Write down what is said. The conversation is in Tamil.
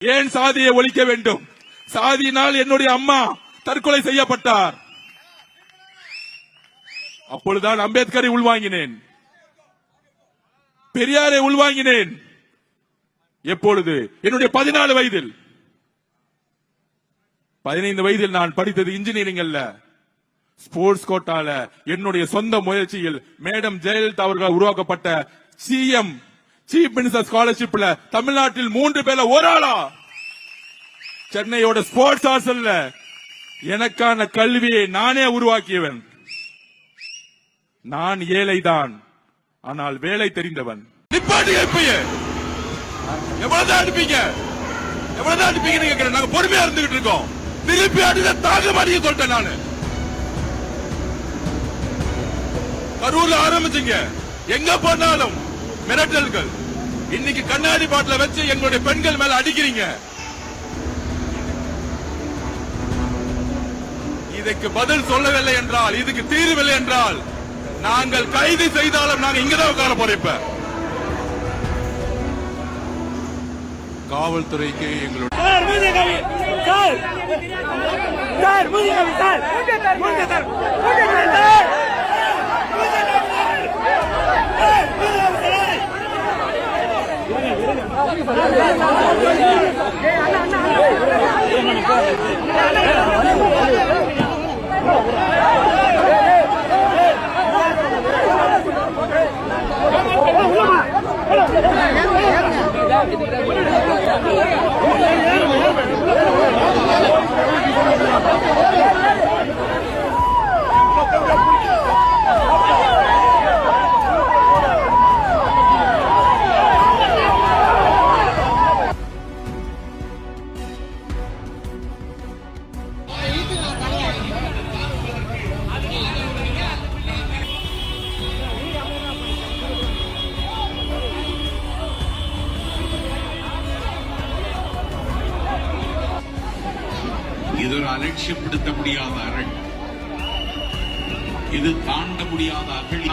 ஏன் சாதியை ஒழிக்க வேண்டும்? சாதியினால் என்னுடைய அம்மா தற்கொலை செய்யப்பட்டார். அப்பொழுதுதான் அம்பேத்கரை உள்வாங்கினேன், பெரியாரை உள்வாங்கினேன். எப்பொழுது? என்னுடைய 14 வயதில். 15 வயதில் நான் படித்தது இன்ஜினியரிங் அல்ல, ஸ்போர்ட்ஸ் கோட்டால என்னுடைய சொந்த முயற்சியில் மேடம் ஜெயலலிதா அவர்கள் உருவாக்கப்பட்ட சிஎம் சீஃப் மினிஸ்டர் ஸ்காலர்ஷிப்ல தமிழ்நாட்டில் 3 பேர்ல ஒரு ஆளா சென்னையோட ஸ்போர்ட்ஸ் ஹாஸ்டல்ல எனக்கான கல்வியை நானே உருவாக்கியவன். நான் ஏழைதான், ஆனால் வேலை தெரிந்தவன். எவ்வளவுதான் அனுப்பீங்க, எவ்வளவுதான் அனுப்பீங்க? நாங்க பொறுமையா இருந்துகிட்டு இருக்கோம். திருப்பி அடிக்க தாங்க மாட்டீங்க சொல்லிட்டேன் நானு. கரூர்ல ஆரம்பிச்சீங்க, எங்க போனாலும் மிரட்டல்கள். இன்னைக்கு கண்ணாடி பாட்டில வச்சு எங்களுடைய பெண்கள் மேல அடிக்கிறீங்க. இதுக்கு பதில் சொல்லவில்லை என்றால், இதுக்கு தீர்வில்லை என்றால் நாங்கள் கைது செய்தாலும் நாங்க இங்கதான் உட்கார போறோம். இப்ப காவல்துறைக்கு எங்களுடைய இது ஒரு அலட்சியப்படுத்த முடியாத அரண், இது தாண்ட முடியாத அகழி.